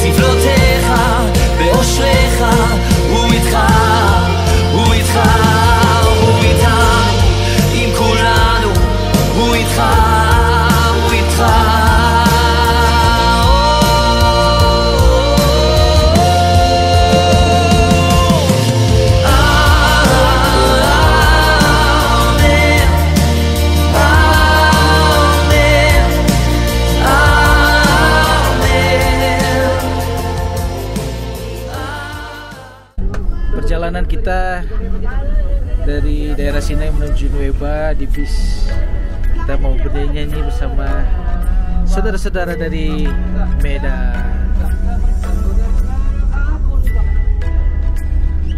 בסבלותיך, באושריך, הוא איתך, הוא איתך, הוא איתנו, עם כולנו, הוא איתך, הוא איתך. Perjalanan kita dari daerah Sinai menuju Nuweiba di bis. Kita mau bernyanyi bersama saudara-saudara dari Medan.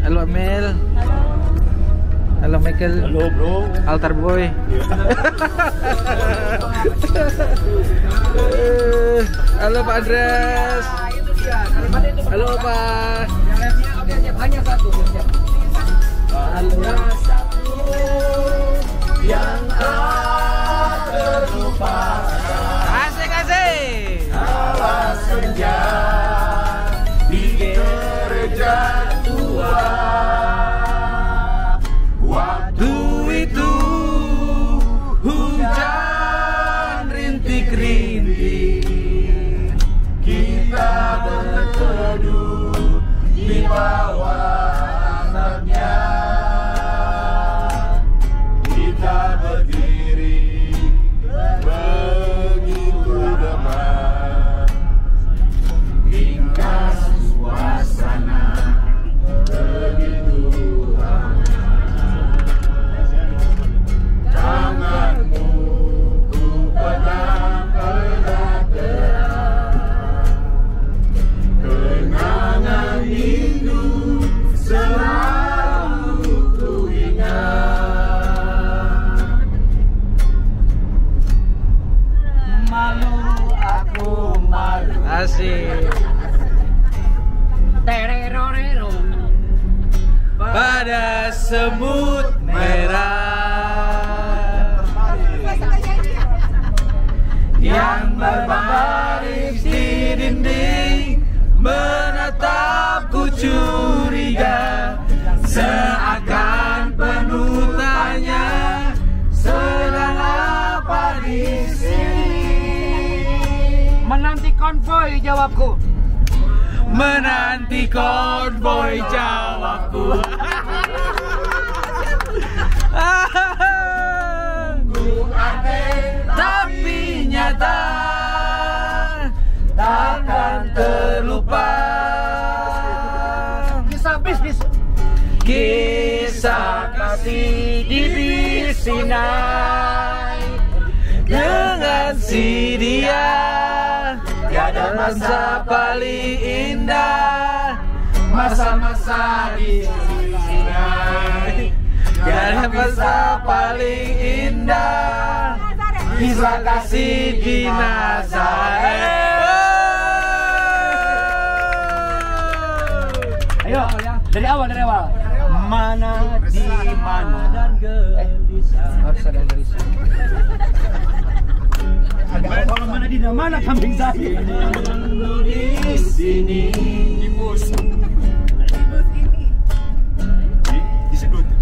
Halo Amel. Halo Michael. Halo bro. Altar boy. Halo Pak Andres. Halo Pak. Hanya satu. Hanya satu yang tak terlupakan. Asik. Kala senja di gereja tua. Waktu itu hujan rintik-rintik, kita berteduh di bawah atapnya. Kita berdiri begitu damai, hingga suasana begitu hangat. Tanganmu ku pegang erat-erat, kenangan rindu selalu ku ingat. Malu aku malu. Asik. Tererorero. Pada semut merah Yang berbaris di dinding, menatapku curiga, seakan penuh tanya, sedang apa di sini? Menanti konvoi, jawabku. menanti konvoi jawabku. Tapi nyata takkan terlupa. Kisah kasih di bis Sinai dengan si dia. Tiada masa paling indah, masa-masa di Sinai. Tiada masa paling indah, kisah kasih di Nazaret. Ayo, dari awal. Mana di mana dan gelisah. Harus ada gelisah. Kalau mana di mana kambing saya? Di sini. Di bus.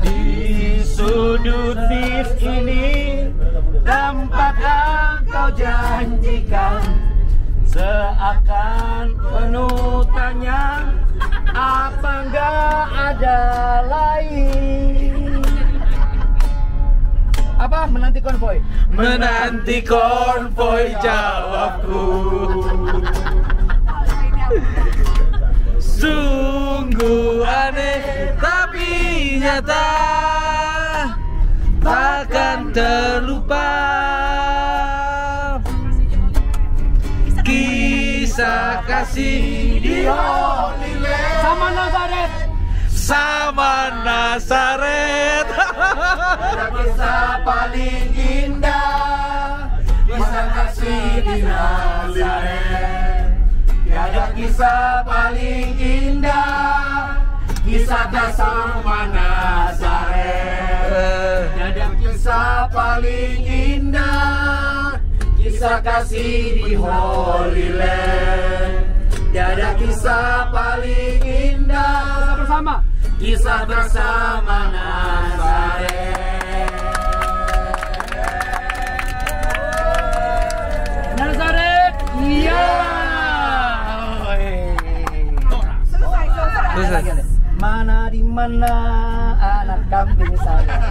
Di sudut bis ini, tempat engkau janjikan, seakan penuh tanya, apa enggak ada lain? Apa? Menanti konvoi? Menanti konvoi jawabku. Sungguh aneh tapi nyata, takkan terlupa. Kisah kasih di Holy Land Sama Nazaret. sama Nazaret. Ada kisah paling indah, kisah kasih di Nazaret. Tiada kisah paling indah, kisah kasih sama Nazaret. Tiada kisah paling indah, kisah kasih di Holy Land. Tiada Kisah paling indah bersama. Kisah bersama Nazaret. Nazaret, iya. Selesai. Mana di mana anak kambing saya?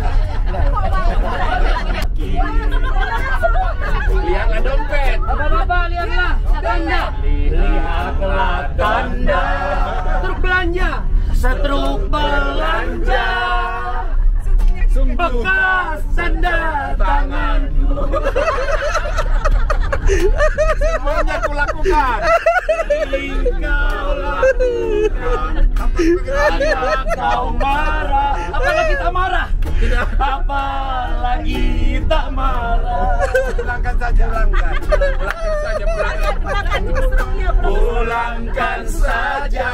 Lihatlah dompet. Bapak-bapak, lihatlah tanda. Lihatlah tanda. Truk belanja. Setruk belanja. Bekas tanda tanganku. Semuanya kulakukan. Kau lakukan. Anak kau marah. Apalagi tak marah. Apalagi tak marah. Pulangkan saja. Pulangkan saja. Pulangkan saja.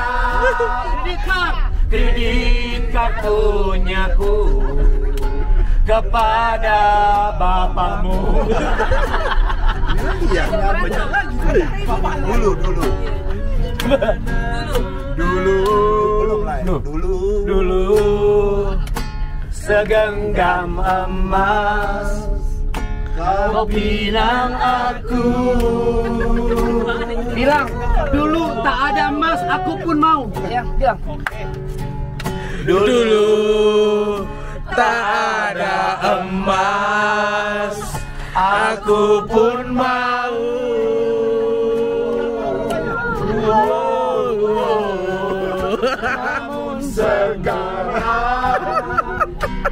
Kredit kartunyaku kepada bapakmu. Iya, banyak lagi. Dulu segenggam emas kau bilang aku. Bilang dulu tak ada emas, aku pun mau. Ya, bilang. Dulu tak ada emas, aku pun mau. Namun sekarang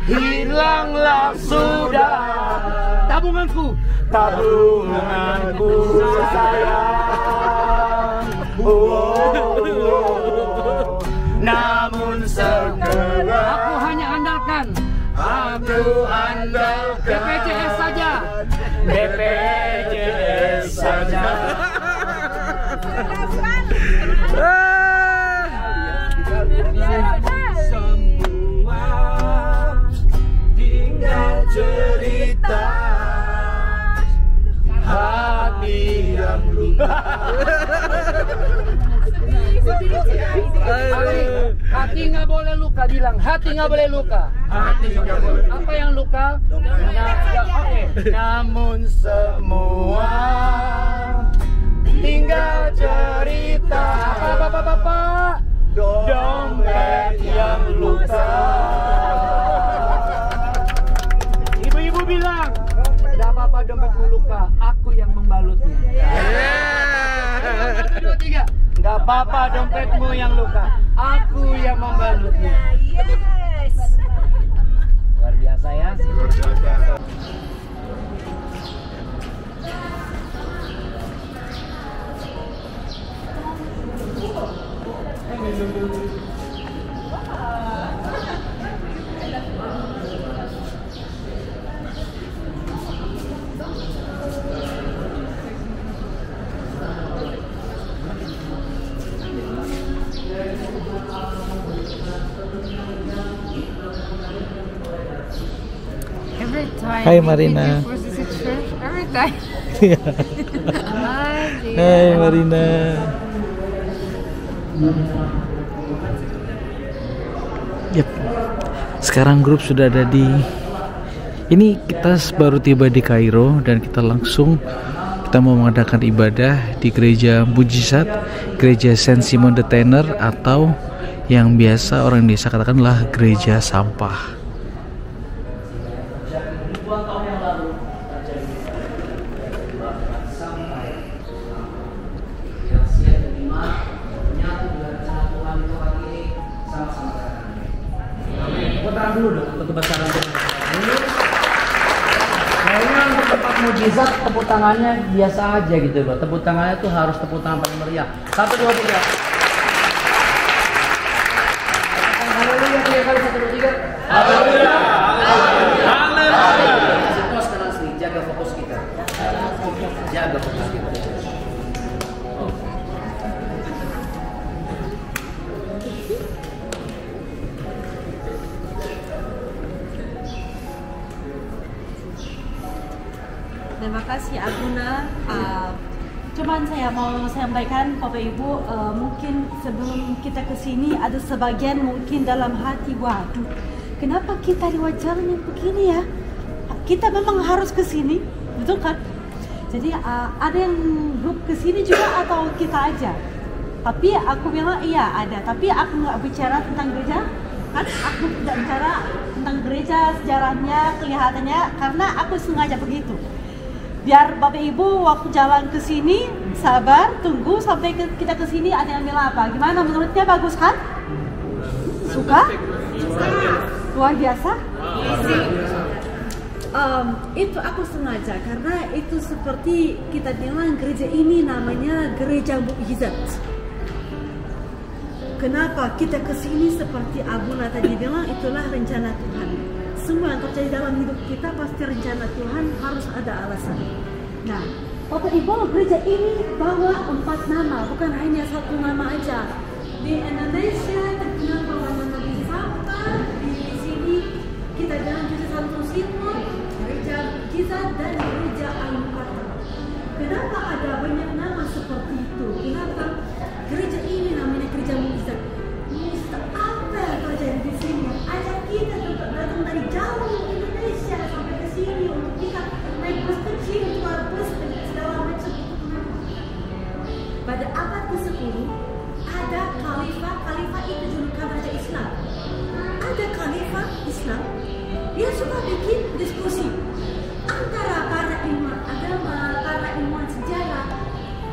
hilanglah sudah tabunganku sayang. Namun sekarang aku hanya andalkan BPJS saja. BPJS saja. Semua tinggal cerita hati yang luka. Hati nggak boleh luka, bilang hati nggak boleh luka. Apa yang luka? Namun semua tinggal cerita. Bapak, dompet yang luka. Ibu-ibu bilang, tidak apa-apa dompetmu luka, aku yang membalutnya. 1, 2, 3. Gak apa-apa dompetmu yang luka, aku yang membalutnya. Luar biasa ya. Every time. Hai, Marina. Every time. Hai Marina. Yep. Sekarang grup sudah ada di. Ini kita baru tiba di Kairo dan kita mau mengadakan ibadah di gereja Mujizat, gereja Saint Simon the Tanner, atau yang biasa orang Indonesia katakanlah gereja sampah. Kayaknya untuk tempat mujizat tepuk tangannya biasa aja gitu loh. Tepuk tangannya tuh harus tepuk tangan paling meriah. 1, 2, 3. Haleluya 3 kali 1, 2, 3. Haleluya. Haleluya. Pos kanan sini, jaga fokus kita. Jaga fokus kita. Terima kasih Aguna Cuman saya mau sampaikan Bapak Ibu, mungkin sebelum kita ke sini ada sebagian mungkin dalam hati, waduh, kenapa kita lewat jalan yang begini ya? Kita memang harus ke sini, betul kan? Jadi ada yang grup ke sini juga atau kita aja? Tapi aku bilang iya ada, tapi aku nggak bicara tentang gereja, kan? Aku tidak bicara tentang gereja, sejarahnya, kelihatannya, karena aku sengaja begitu. Biar Bapak Ibu waktu jalan ke sini sabar, tunggu sampai kita ke sini ada yang bilang apa? Gimana menurutnya, bagus kan? Suka? Luar biasa? Itu aku sengaja karena itu seperti kita bilang gereja ini namanya gereja mukjizat. Kenapa kita ke sini seperti Abuna tadi bilang, itulah rencana Tuhan. Semua yang terjadi dalam hidup kita pasti rencana Tuhan, harus ada alasan. Nah, Bapak Ibu, gereja ini bawa 4 nama, bukan hanya 1 nama aja. Di Indonesia terkenal bahwa nama di Sapa, di sini kita bilang gereja Santo Simon, gereja Mukjizat, dan gereja Al-Mukarram. Kenapa ada banyak nama seperti itu? Kenapa gereja ini namanya gereja Mukjizat? Mukjizat apa yang terjadi di sini? Ajak kita untuk datang dari jauh Indonesia sampai ke sini untuk kita naik bus kecil, keluar bus segala macam. Pada abad ke-10 ada khalifah itu julukan raja Islam. Ada khalifah Islam, dia suka bikin diskusi antara para ilmuwan agama, para ilmuwan sejarah.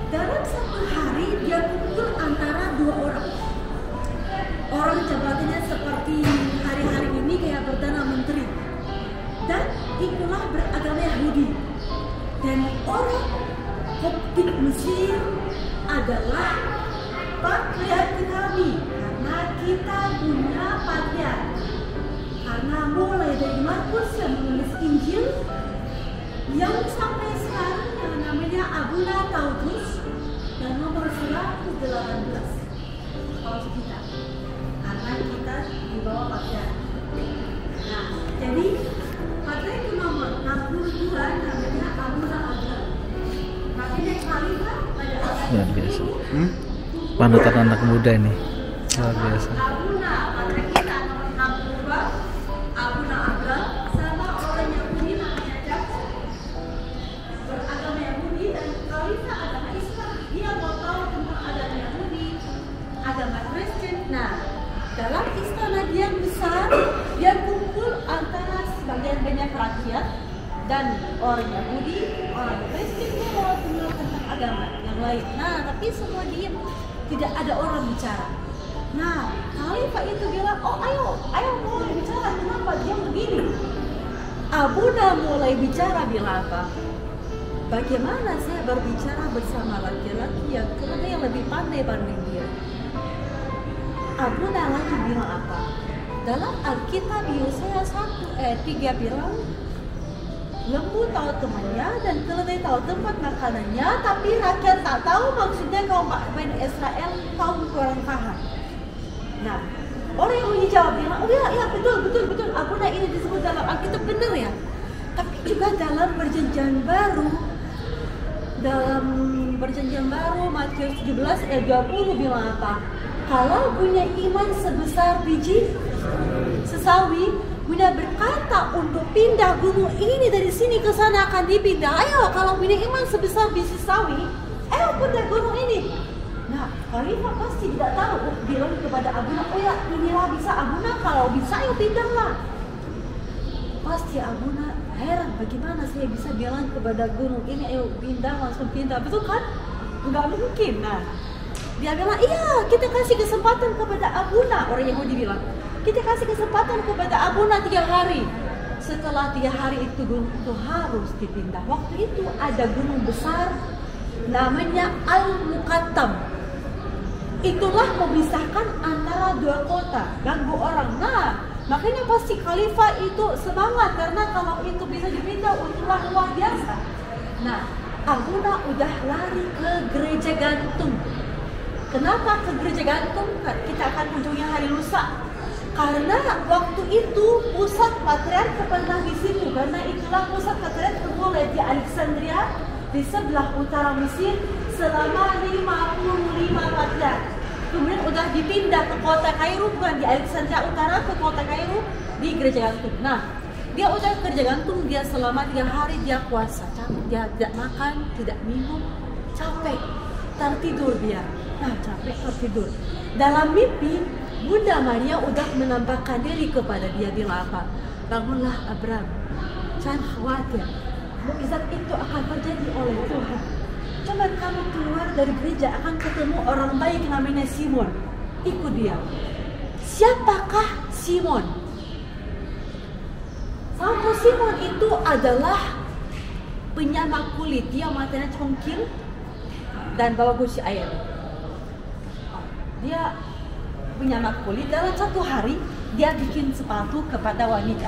Dalam satu hari dia kumpul antara 2 orang. Orang jabatannya seperti hari-hari ini kayak Perdana Menteri, dan itulah beragama Yahudi. Dan orang Koptik Mesir adalah patriark kami, karena kita punya patriark. Karena mulai dari Markus yang menulis Injil, yang sampai sekarang yang namanya Abuna Taudus, dan nomor 118 kalau kita, karena kita di bawah patriark. Nah, jadi patriark nomor 62 namanya Abuna Abra. Makanya khalifah pada abad Luar biasa. Panutan anak muda nih. Luar biasa. Abuna, patriark kita nomor 62, Abuna Abra, sama orang Yahudi namanya Jakub, beragama Yahudi, dan khalifah agama Islam. Dia mau tahu tentang agama Yahudi, agama Kristen. Nah, dalam istana dia besar, dia kumpul antara sebagian banyak rakyat dan orang Yahudi, orang Kristen, dia mau kenal tentang agama yang lain. Nah, tapi semua diam, tidak ada orang bicara. Nah, khalifah itu bilang, oh ayo mulai bicara. Kenapa dia begini? Abuna mulai bicara, bilang apa? Bagaimana saya berbicara bersama laki-laki yang kayaknya lebih pandai dibanding dia? Abuna lagi bilang apa? Dalam Alkitab Yesaya 1:3 bilang, lembu tahu temannya dan keledai tahu tempat makanannya, tapi rakyat tak tahu. Maksudnya kaum Bani Israel kaum kurang paham. Nah, orang yang menjawab bilang, oh ya betul. Abuna ini disebut dalam Alkitab, benar ya. Tapi juga dalam Perjanjian Baru, Matius 17:20 bilang apa? Kalau punya iman sebesar biji sesawi, Bunda berkata untuk pindah gunung ini dari sini ke sana akan dipindah. Ayo, kalau punya iman sebesar biji sawi, ayo pindah gunung ini. Nah, khalifah pasti tidak tahu, bilang kepada Abuna, oh ya inilah bisa Abuna, kalau bisa ayo pindahlah. Pasti Abuna heran, bagaimana saya bisa bilang kepada gunung ini ayo pindah, langsung pindah, betul kan? Enggak mungkin. Nah, dia bilang, iya kita kasih kesempatan kepada Abuna. Orang Yahudi bilang, kita kasih kesempatan kepada Abuna 3 hari. Setelah 3 hari itu gunung itu harus dipindah. Waktu itu ada gunung besar namanya Al-Mukarram. Itulah memisahkan antara 2 kota, ganggu orang. Nah, makanya pasti khalifah itu semangat, karena kalau itu bisa dipindah itulah luar biasa. Nah, Abuna udah lari ke gereja gantung. Kenapa ke gereja gantung? Kita akan kunjungi hari lusa. Karena waktu itu pusat patriark pernah di situ, karena itulah pusat patriark mulai di Alexandria di sebelah utara Mesir selama 55 bulan. Kemudian udah dipindah ke kota Kairo, bukan di Alexandria Utara, ke kota Kairo di gereja gantung. Nah, dia udah gereja gantung, dia selama 3 hari dia puasa, dia tidak makan, tidak minum, capek, tertidur dia. Nah, capek tertidur. Dalam mimpi, Bunda Maria udah menampakkan diri kepada dia, bilang apa? Bangunlah Abraham, jangan khawatir, mukjizat itu akan terjadi oleh Tuhan. Cuma kamu keluar dari gereja akan ketemu orang baik namanya Simon. Ikut dia. Siapakah Simon? Santo Simon itu adalah penyamak kulit. Dia matanya congkil dan bawa guci air. Dia penyamak kulit. Dalam 1 hari dia bikin sepatu kepada wanita.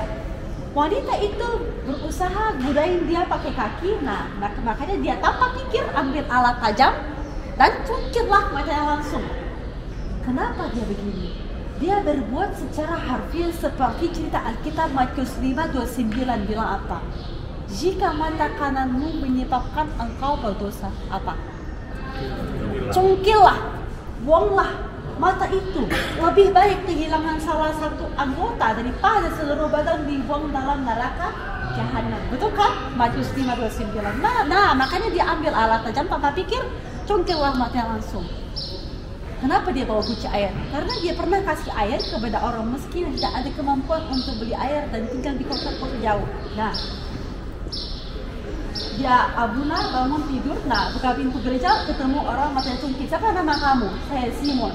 Wanita itu berusaha gudain dia pakai kaki. Nah, makanya dia tanpa pikir ambil alat tajam dan cungkirlah matanya langsung. Kenapa dia begini? Dia berbuat secara harfiah seperti cerita Alkitab Matius 5:29 bilang apa? Jika mata kananmu menyebabkan engkau berdosa, apa? Cungkillah, buanglah mata itu. Lebih baik kehilangan salah satu anggota daripada seluruh badan dibuang dalam neraka jahanam. Betul kan? Matius 5:29. Nah, makanya dia ambil alat tajam tanpa pikir, cungkillah matanya langsung. Kenapa dia bawa guci air? Karena dia pernah kasih air kepada orang miskin yang tidak ada kemampuan untuk beli air dan tinggal di kota-kota jauh. Nah, dia Abuna bangun tidur, nah buka pintu gereja, ketemu orang matanya cungkil. Siapa nama kamu? Saya Simon.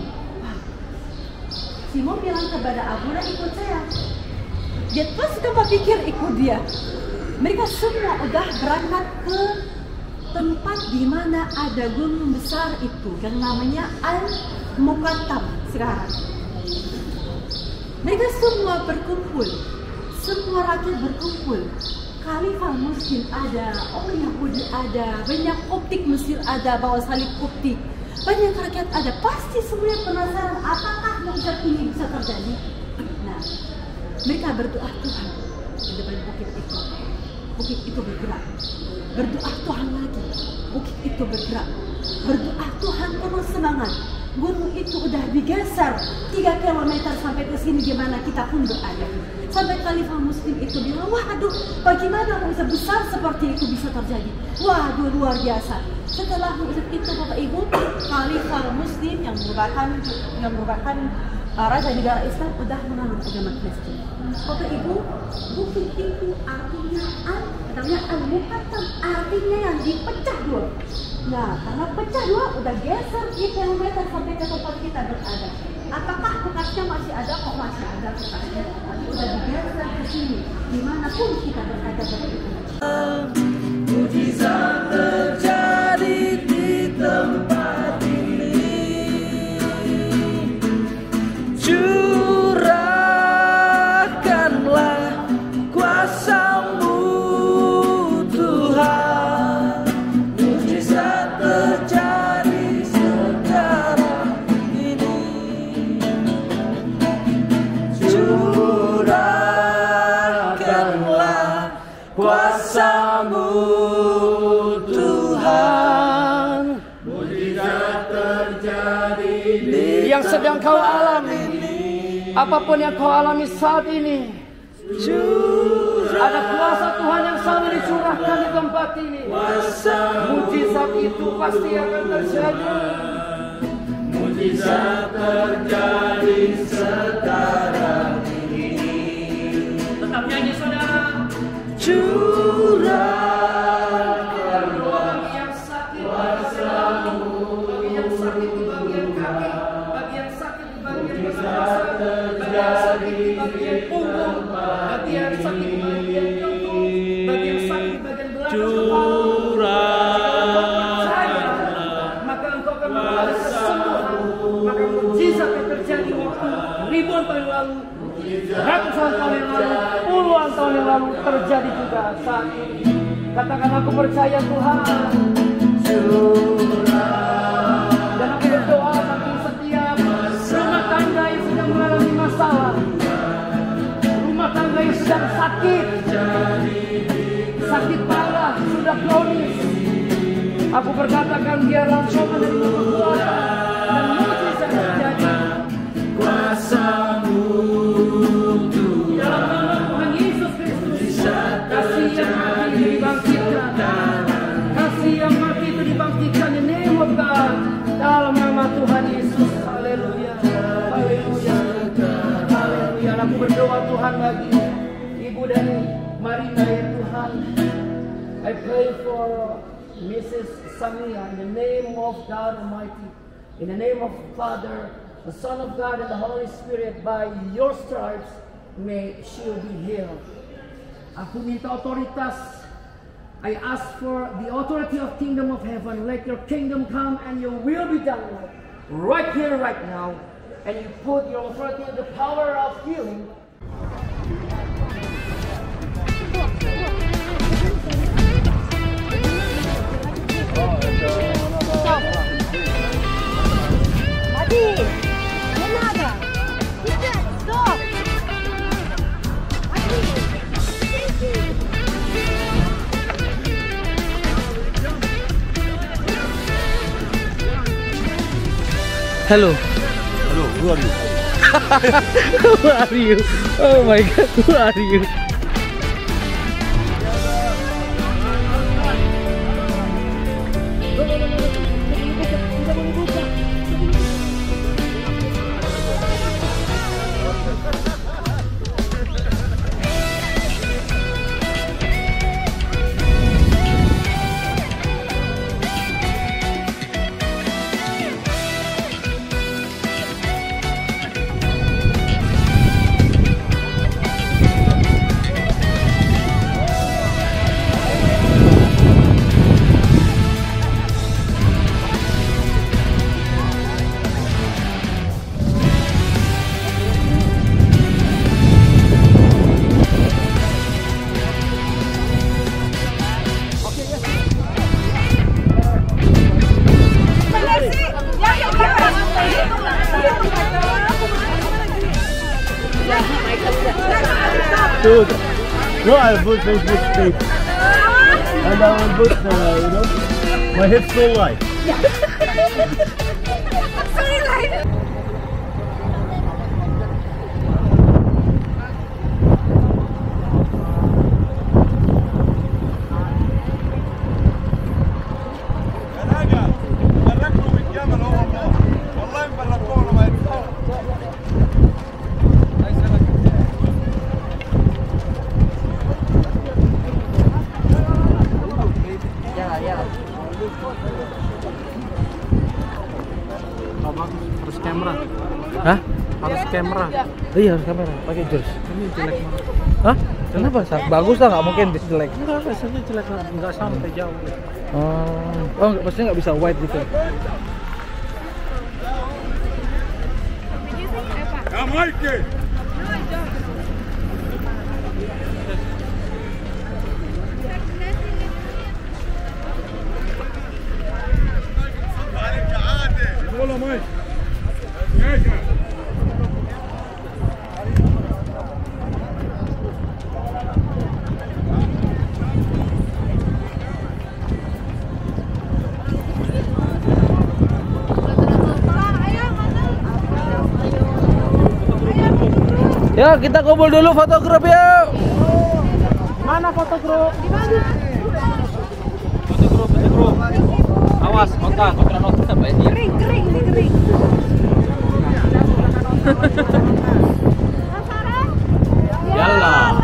Simon bilang kepada Abuna, ikut saya. Dia terus tanpa pikir ikut dia. Mereka semua udah berangkat ke tempat di mana ada gunung besar itu yang namanya Al-Muqattam sekarang. Mereka semua berkumpul, semua rakyat berkumpul. Khalifah Muslim ada, orang Yahudi ada, banyak Koptik Mesir ada, bawa salib Koptik. Banyak rakyat ada, pasti semuanya penasaran apakah mukjizat ini bisa terjadi. Nah, mereka berdoa Tuhan di depan bukit itu. Bukit itu bergerak. Berdoa Tuhan lagi. Bukit itu bergerak. Berdoa Tuhan penuh semangat. Gunung itu udah digeser 3 km sampai ke sini di mana kita pun berada. Sampai Khalifah Muslim itu bilang, waduh, bagaimana mukjizat besar seperti itu bisa terjadi? Waduh, luar biasa. Setelah mukjizat itu, Bapak Ibu, Khalifah Muslim yang merupakan raja negara Islam udah menganut agama Kristen. Bapak Ibu, bukit itu artinya Al-Muqattam, artinya yang dipecah dua. Nah, karena pecah dua, udah geser 3 km sampai ke tempat kita berada. Apakah bekasnya masih ada? Kok masih ada bekasnya? Tapi udah digeser ke sini, dimanapun kita berada begitu. Mukjizat terjadi di tempat ini. Curahkanlah kuasa-Mu Tuhan. Mukjizat terjadi sekarang ini. Curahkanlah kuasa-Mu Tuhan. Mukjizat terjadi di Yang sedang kau alami, apapun yang kau alami saat ini, ada kuasa Tuhan yang selalu dicurahkan di tempat ini. Mukjizat itu pasti akan terjadi. Mukjizat terjadi sekarang ini. Tetap nyanyi saudara. Curahkanlah Bagi yang sakit, bagi yang sakit di bagian kaki, bagi yang sakit di bagian pernapasan, bagi yang sakit di bagian punggung, bagi yang sakit di bagian jantung, bagi yang sakit di bagian belakang kepala. Maka engkau akan mengalami kesembuhan. Maka mukjizat yang terjadi waktu ribuan tahun lalu, ratusan tahun yang lalu, puluhan tahun yang lalu terjadi juga saat ini. Katakan, aku percaya Tuhan. Dan aku berdoa bagi setiap rumah tangga yang sedang mengalami masalah, rumah tangga yang sedang sakit parah, sudah kronis. Aku berkatakan biarlah Engkau menerima kekuatan dan mujizat terjadi. Kuasamu Dalam nama Tuhan Yesus Kristus, kasih yang mati itu dibangkitkan. Kasih yang mati itu dibangkitkan in the name of God. Dalam nama Tuhan Yesus. Haleluya. Haleluya. Haleluya. Aku berdoa Tuhan bagi Ibu dan Marina ya Tuhan. I pray for Mrs. Samia in the name of God Almighty. In the name of Father, the Son of God and the Holy Spirit, by your stripes may she be healed. Aku minta otoritas. I ask for the authority of kingdom of heaven. Let your kingdom come and your will be done, Lord. Right here, right now. And you put your authority and the power of healing. Adi, не надо. Сейчас, стоп. Hello. Hello, who are you? Who are you? Oh my god, who are you? Dude, no, I will put Facebook page. And I will put, my hips still light. Harus kamera. Hah? Harus kamera. Iya harus kamera. Pakai jurs. Ini jelek banget. Hah? Kenapa? Bagus lah, nggak mungkin jelek. Enggak, rasanya jelek lah. Nggak sampai jauh. Oh, maksudnya nggak bisa wide gitu. Ya, Mikey! والله ماشي ماشي Ya kita kumpul dulu foto grup yuk. Mana foto grup? Di mana? Foto grup. Awas, nota baik dia. Kering. Yalla.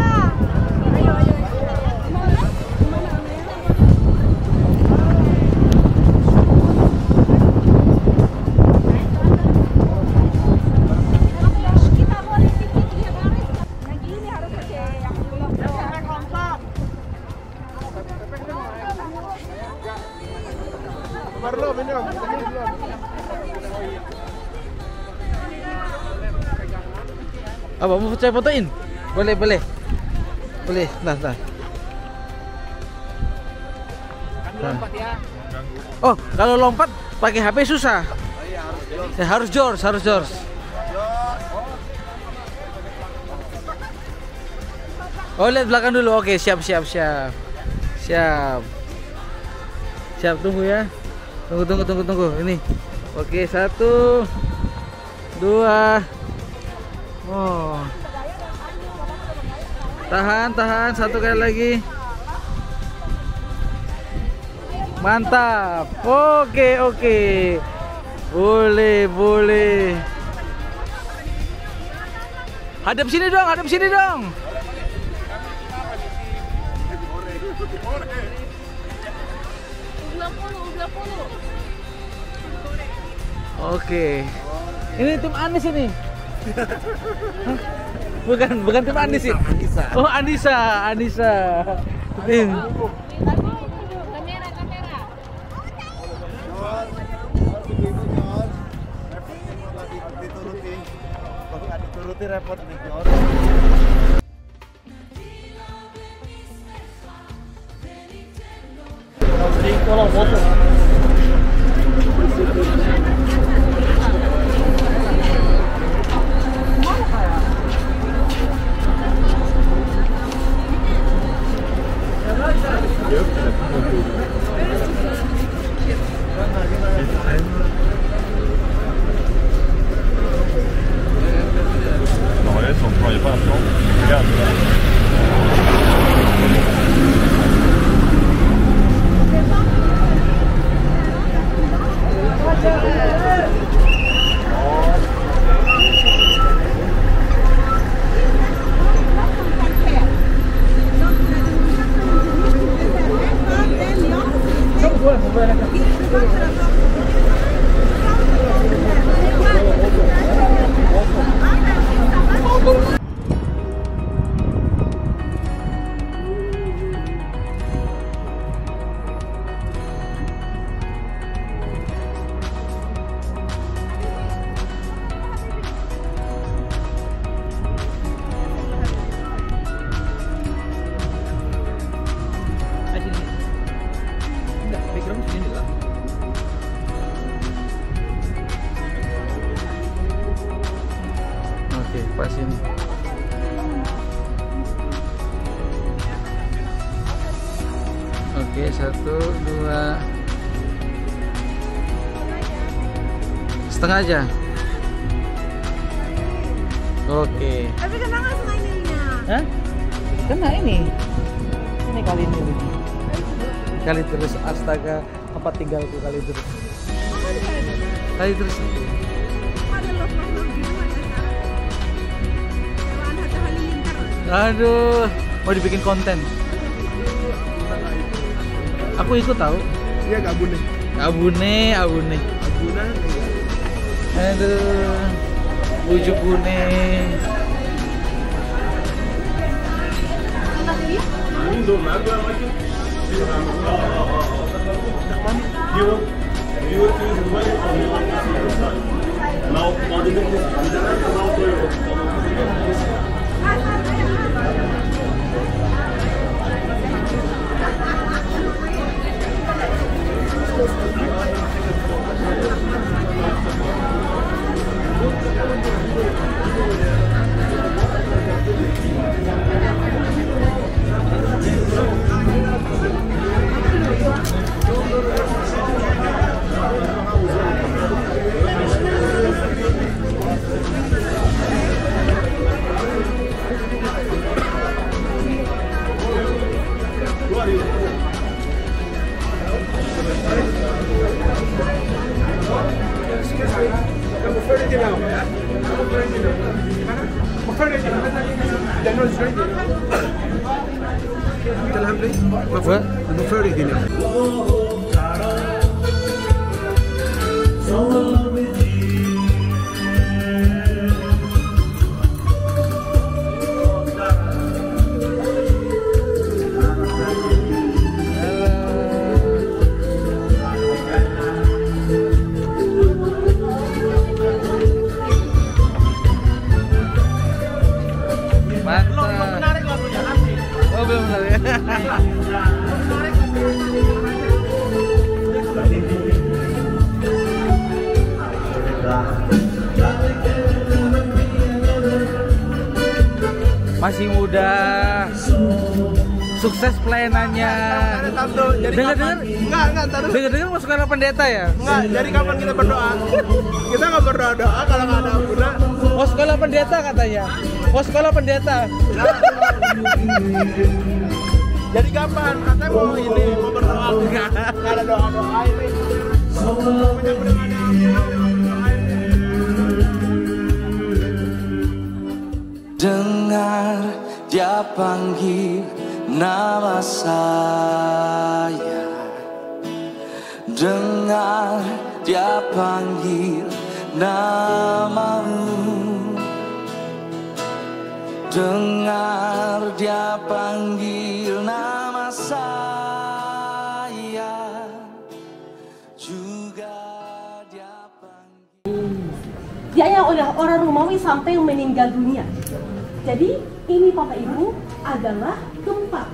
Apa mau saya fotoin? Boleh. Nah. Oh, kalau lompat pakai HP susah. Harus George. Oh, lihat belakang dulu. Oke, siap. Siap, tunggu ya. Tunggu. Ini. Oke, 1, 2. Oh. Tahan, 1 kali lagi. Mantap. Oke. Boleh. Hadap sini dong. Oke. Ini tim Anis ini. Hah? Bukan tim Anis ini. Oh, Anissa. Tim. Dituruti repot nih. Tolong foto. Oke, pas ini. Oke, 1, 2. Setengah aja. Oke. Tapi kena nggak sama ininya? Hah? Kena ini. Ini kali ini. Kali terus, astaga, tempat tinggalku kali terus. Kali terus. Ada loh, Aduh, mau dibikin konten. Aku ikut tahu. Iya, Abune. Aduh, bujuk Bune. Masih muda, sukses pelayanannya. Dengar-dengar, dengar-dengar mau sekolah pendeta ya? Enggak, jadi kapan kita berdoa? Kita nggak berdoa kalau nggak ada guna. Mau sekolah pendeta katanya. Mau sekolah pendeta. Jadi kapan? Katanya mau ini, mau berdoa. Nggak ada doa-doa ini. Dengar dia panggil nama saya. Dengar dia panggil namamu. Dengar dia panggil nama saya. Juga dia panggil. Dia oleh orang Romawi sampai meninggal dunia. Jadi ini Bapak Ibu adalah tempat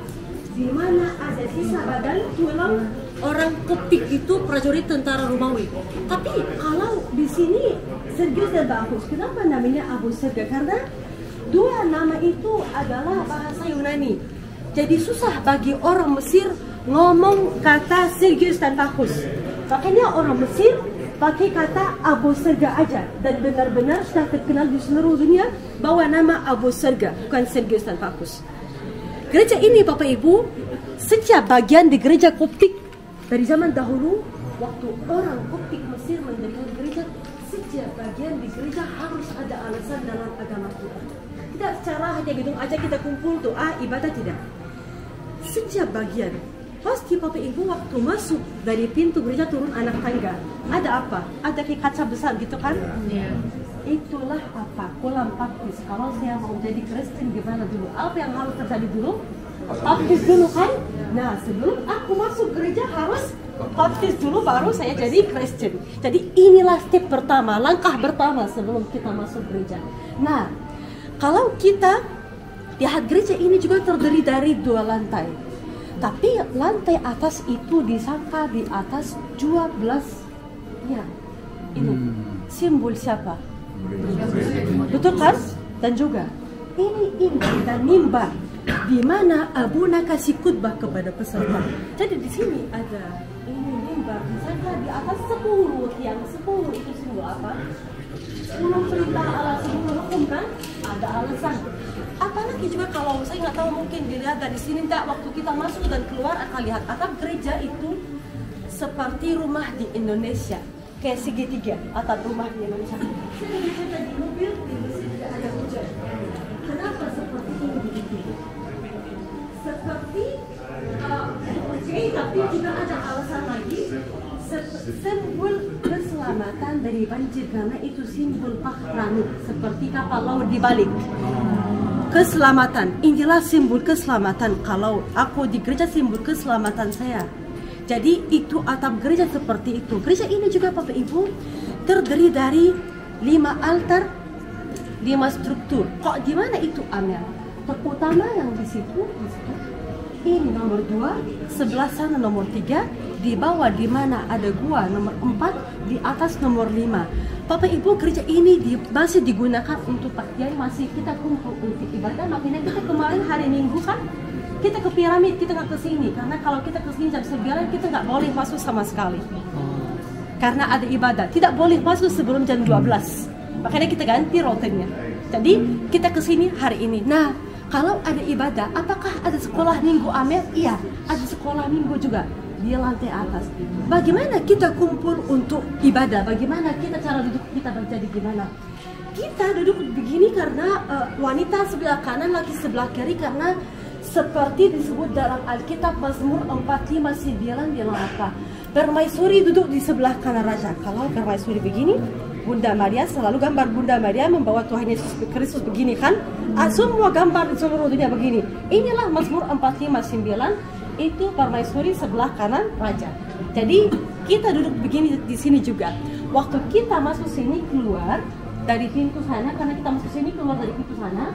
di mana ada sisa badan tulang orang Koptik itu prajurit tentara Romawi. Tapi kalau di sini Sergius dan Bacchus, kenapa namanya Abu Serga? Karena dua nama itu adalah bahasa Yunani. Jadi susah bagi orang Mesir ngomong kata Sergius dan Bacchus. Makanya orang Mesir pakai kata Abu Serga aja, dan benar-benar sudah terkenal di seluruh dunia bahwa nama Abu Serga, bukan Sergius dan Bacchus. Gereja ini Bapak Ibu, setiap bagian di gereja Koptik dari zaman dahulu, waktu orang Koptik Mesir mendirikan gereja, setiap bagian di gereja harus ada alasan dalam agama kita. Tidak secara hanya gedung aja kita kumpul doa ibadah, tidak. Setiap bagian pasti Bapak Ibu waktu masuk dari pintu gereja turun anak tangga, ada apa? Ada kayak kaca besar gitu kan? Itulah apa? Kolam baptis. Kalau saya mau jadi Kristen gimana dulu? Apa yang harus terjadi dulu? Baptis dulu kan? Nah, sebelum aku masuk gereja harus baptis dulu baru saya jadi Kristen. Jadi inilah step pertama, langkah pertama sebelum kita masuk gereja. Nah, kalau kita lihat gereja ini juga terdiri dari 2 lantai. Tapi lantai atas itu disangka di atas 12 ya. Ini simbol siapa? Betul kan? Dan juga ini dan mimbar di mana Abuna kasih khutbah kepada peserta. Jadi di sini ada ini mimbar disangka di atas 10 tiang. 10 itu simbol apa? 10 perintah Allah, 10 hukum kan? Ada alasan. Apalagi juga kalau saya nggak tahu, mungkin dilihat dari sini enggak, waktu kita masuk dan keluar akan lihat atap gereja itu seperti rumah di Indonesia, kayak segitiga atap rumah di Indonesia. Saya di mobil di Mesir tidak ada hujan. Kenapa seperti ini begitu? Seperti oke, tapi juga ada alasan lagi. Simbol keselamatan dari banjir karena itu simbol Bahrani, seperti kapal laut dibalik. Keselamatan, inilah simbol keselamatan. Kalau aku di gereja simbol keselamatan saya. Jadi itu atap gereja seperti itu. Gereja ini juga Bapak Ibu terdiri dari 5 altar, 5 struktur. Kok gimana itu Amel? Terutama yang di situ. Ini nomor 2, sebelah sana nomor 3, di bawah di mana ada gua nomor 4, di atas nomor 5. Bapak Ibu, gereja ini masih digunakan untuk pakaian, masih kita kumpul untuk ibadah. Makanya kita kemarin hari Minggu kan kita ke piramid, kita nggak ke sini karena kalau kita ke sini jam 9 kita nggak boleh masuk sama sekali. Karena ada ibadah, tidak boleh masuk sebelum jam 12. Makanya kita ganti rutenya. Jadi kita ke sini hari ini. Nah, kalau ada ibadah, apakah ada sekolah minggu Amel? Iya, ada sekolah minggu juga di lantai atas. Bagaimana kita kumpul untuk ibadah? Bagaimana kita cara duduk kita jadi gimana? Kita duduk begini karena wanita sebelah kanan, laki sebelah kiri, karena seperti disebut dalam Alkitab Mazmur 4:5-9 bilang apa? Permaisuri duduk di sebelah kanan raja. Kalau permaisuri begini, Bunda Maria selalu gambar Bunda Maria membawa Tuhan Yesus Kristus begini kan? Semua gambar di seluruh dunia begini. Inilah Mazmur 4:5-9, itu permaisuri sebelah kanan raja. Jadi kita duduk begini di sini juga. Waktu kita masuk sini keluar dari pintu sana, karena kita masuk sini keluar dari pintu sana,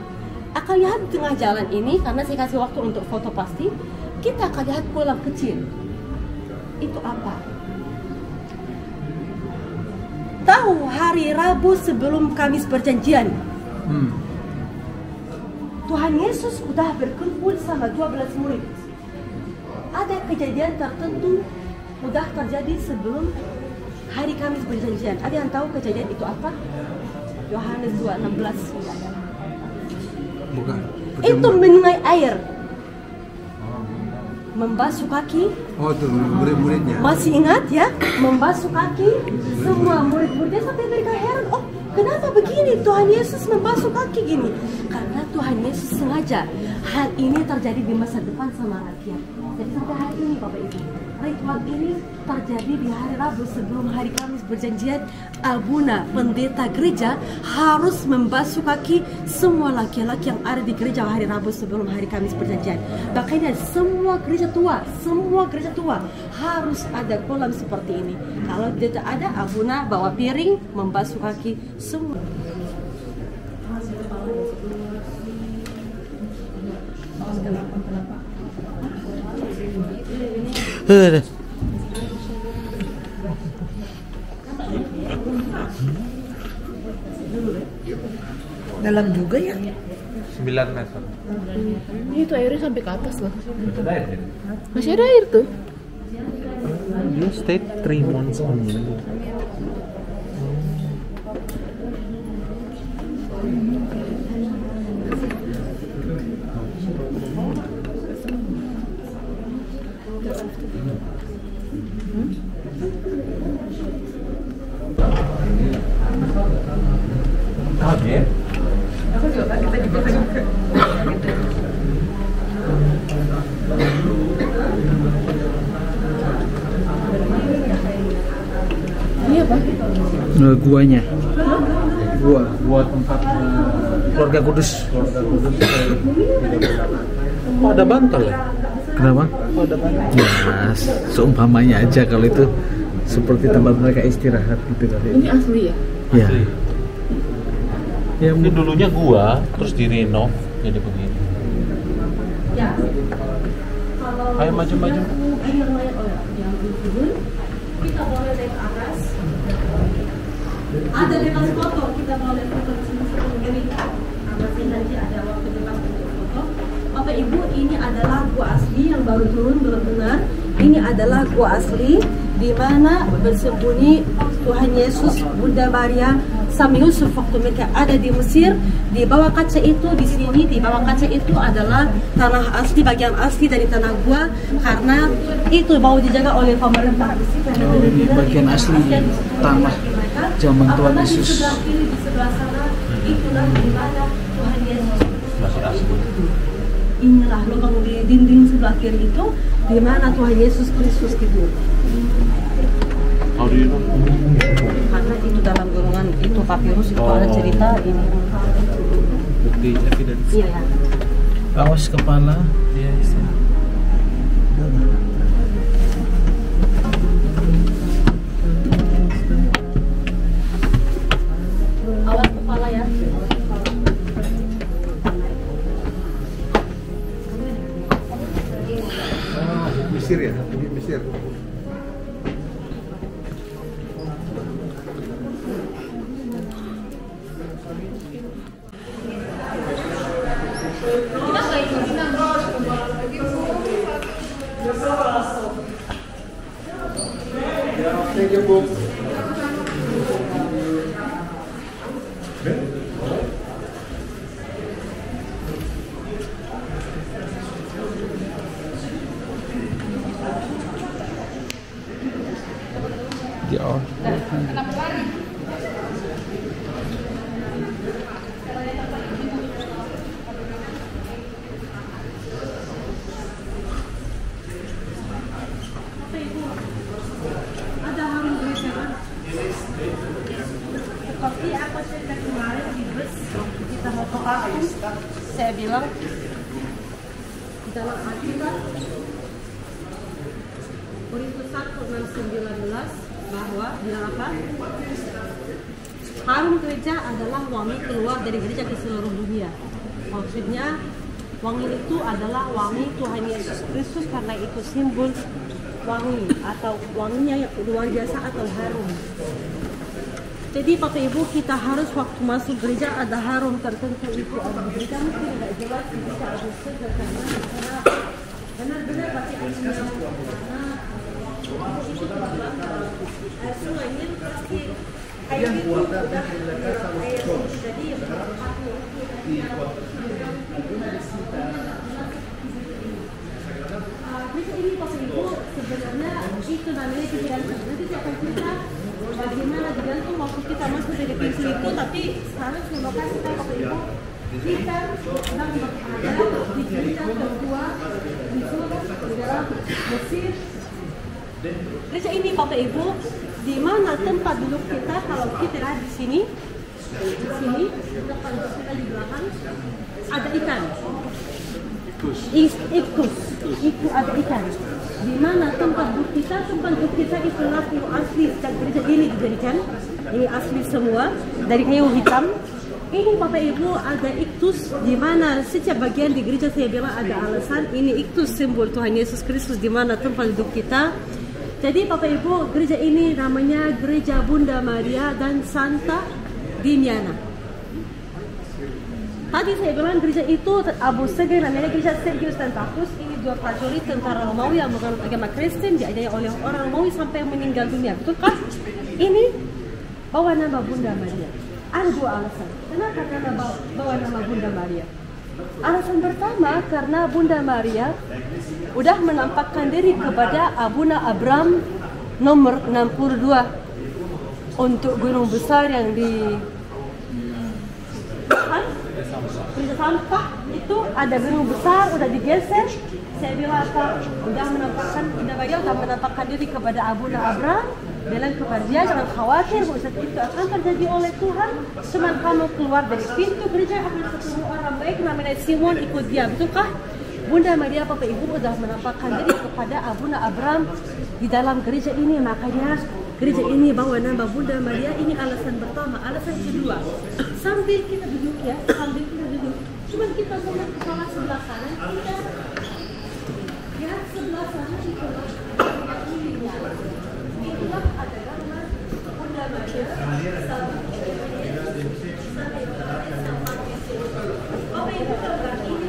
akan lihat di tengah jalan ini, karena saya kasih waktu untuk foto pasti, kita akan lihat kolam kecil. Itu apa? Tahu hari Rabu sebelum Kamis Perjanjian, Tuhan Yesus sudah berkumpul sama 12 murid. ada kejadian tertentu udah terjadi sebelum hari Kamis Perjanjian. Ada yang tahu kejadian itu apa? Yohanes 2:16. Bukan. Itu mengenai air. Membasuh kaki. Oh, itu murid-muridnya. Masih ingat ya? Membasuh kaki. Semua murid-muridnya sampai mereka heran. Oh, kenapa begini Tuhan Yesus membasuh kaki gini? Karena Tuhan Yesus sengaja hal ini terjadi di masa depan sama rakyat. Jadi sampai hari ini Bapak Ibu, ritual ini terjadi di hari Rabu sebelum hari Kamis Perjanjian. Abuna, pendeta gereja, harus membasuh kaki semua laki-laki yang ada di gereja hari Rabu sebelum hari Kamis Perjanjian. Makanya semua gereja tua harus ada kolam seperti ini. Kalau tidak ada, Abuna bawa piring, membasuh kaki semua. Dalam juga ya? 9 meter. Itu airnya sampai ke atas loh. Masih ada air tuh. You stayed 3 months only. Kaget. Ini apa? Guanya. Gua tempat Keluarga Kudus. Oh, ada bantal ya? Kenapa? Oh, ada bantal. Ya, seumpamanya aja kalau itu seperti tempat mereka istirahat gitu kali. Ini asli ya? Ya. Ya, Ini dulunya gua, terus direnov jadi begini. Ya. Ayo maju-maju. Kita boleh naik ke atas. Ada bebas foto, kita boleh foto di sini sendiri. Masih nanti ada waktu bebas untuk foto. Bapak Ibu, ini adalah gua asli yang baru turun benar-benar. Ini adalah gua asli di mana bersembunyi Tuhan Yesus, Bunda Maria, sama Yusuf waktu mereka ada di Mesir. Di bawah kaca itu, di sini di bawah kaca itu adalah tanah asli, bagian asli dari tanah gua, karena itu mau dijaga oleh pemerintah di sini. Oh, ini bagian asli tanah zaman Tuhan Yesus. Di sebelah kiri, di sebelah sana, itulah di mana Tuhan Yesus. Masih asli. Inilah lubang di dinding sebelah kiri itu di mana Tuhan Yesus Kristus itu. How do you know? Karena itu dalam golongan itu papirus itu ada cerita ini. Bukti evidence. Iya ya. Awas kepala. Yes. Awas kepala ya. Mesir ya? Ini Mesir. Thank you, book. Ya. Ada harum gereja kan? Seperti apa cerita kemarin di bus waktu kita mau ke Patung, saya bilang di dalam Alkitab Korintus 1:19 bahwa bilang apa? Harum gereja adalah wangi keluar dari gereja ke seluruh dunia. Maksudnya wangi itu adalah wangi Tuhan Yesus Kristus, karena itu simbol wangi atau wanginya yang luar biasa atau harum. Jadi Bapak Ibu, kita harus waktu masuk gereja ada harum tertentu itu ada di gereja, mungkin tidak jelas bisa ada saja karena benar-benar pasti airnya air sungainya pasti air itu udah air jadi ini Bapak Ibu sebenarnya itu namanya pikiran. Nanti saya akan cerita bagaimana digantung waktu kita masuk dari pintu itu, tapi sekarang saya mau kasih tahu Bapak Ibu kita sedang berada di gereja tertua di seluruh negara Mesir. Gereja ini Bapak Ibu di mana tempat duduk kita kalau kita ada di sini depan kita di belakang ada ikan. Itu ada ikan. Di mana tempat duduk kita itulah kayu asli dan gereja ini dijadikan. Ini asli semua dari kayu hitam. Ini Bapak Ibu ada iktus di mana setiap bagian di gereja saya bilang ada alasan. Ini iktus simbol Tuhan Yesus Kristus di mana tempat duduk kita. Jadi Bapak Ibu gereja ini namanya Gereja Bunda Maria dan Santa Dimiana. Tadi saya bilang gereja itu Abu Seger namanya gereja Sergius dan Takus. Ini dua prajurit tentara Romawi yang menganut agama Kristen diajari oleh orang Romawi sampai meninggal dunia. Betulkah? Ini bawa nama Bunda Maria. Ada dua alasan. Kenapa karena bawa nama Bunda Maria? Alasan pertama karena Bunda Maria udah menampakkan diri kepada Abuna Abraham nomor 62 untuk gunung besar yang di Gereja Sampah itu ada gunung besar udah digeser. Saya bilang apa? Udah menampakkan diri kepada Abuna Abraham. Bilang kepada dia jangan khawatir, mujizat itu akan terjadi oleh Tuhan. Cuman kamu keluar dari pintu gereja akan ketemu orang baik namanya Simon, ikut dia. Betulkah? Bunda Maria Bapak Ibu sudah menampakkan diri kepada Abuna Abraham di dalam gereja ini. Makanya gereja ini bawa nama Bunda Maria. Ini alasan pertama. Alasan kedua, sambil kita duduk ya, cuman kita melihat kepala sebelah kanan kita lihat sebelah sana itu itulah ada gambar Bunda Maria Bapak Ibu gambar ini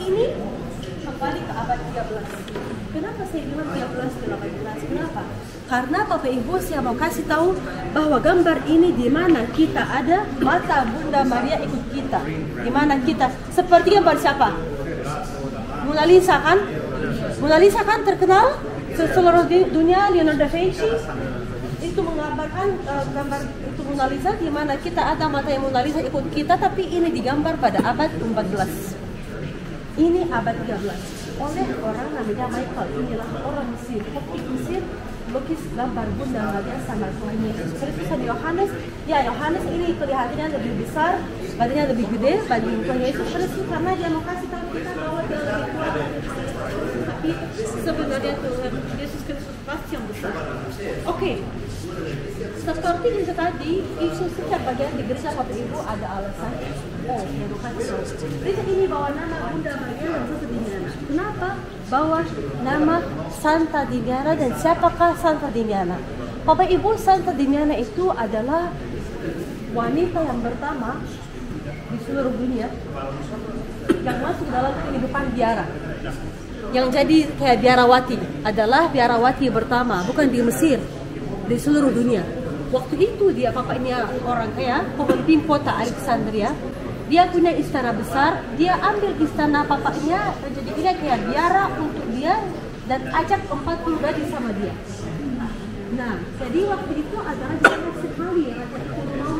ini kembali ke abad 13. Kenapa saya bilang 13 ke 18? Kenapa? Karena Bapak Ibu saya mau kasih tahu bahwa gambar ini di mana kita ada mata Bunda Maria ikut kita. Di mana kita seperti gambar siapa? Mona Lisa kan? Mona Lisa kan terkenal seluruh dunia. Leonardo da Vinci itu menggambarkan gambar itu Mona Lisa di mana kita ada mata yang Mona Lisa ikut kita, tapi ini digambar pada abad 14. Ini abad 13 oleh orang namanya Michael. Inilah orang Mesir, koptik Mesir, lukis gambar Bunda Maria sama Tuhan Yesus Kristus dan Yohanes. Ya, Yohanes ini kelihatannya lebih besar, badannya lebih gede dibanding Tuhan Yesus Kristus karena dia mau kasih tahu kita bahwa dia lebih kuat. Tapi sebenarnya Tuhan Yesus Kristus pasti yang besar. Oke. Seperti itu tadi, isu setiap bagian di gereja Bapak Ibu ada alasan. Oh, bukan itu. Gereja ini bawa nama Bunda Maria dan Santa Dimiana. Kenapa bawa nama Santa Dimiana dan siapakah Santa Dimiana? Bapak Ibu, Santa Dimiana itu adalah wanita yang pertama di seluruh dunia yang masuk dalam kehidupan biara. Yang jadi kayak biarawati adalah biarawati pertama, bukan di Mesir, di seluruh dunia. Waktu itu dia bapaknya orang kaya, pemimpin kota Alexandria. Dia punya istana besar, dia ambil istana bapaknya, jadi dia kayak biara untuk dia dan ajak 40 gadis sama dia. Nah, jadi waktu itu adalah banyak sekali raja itu mau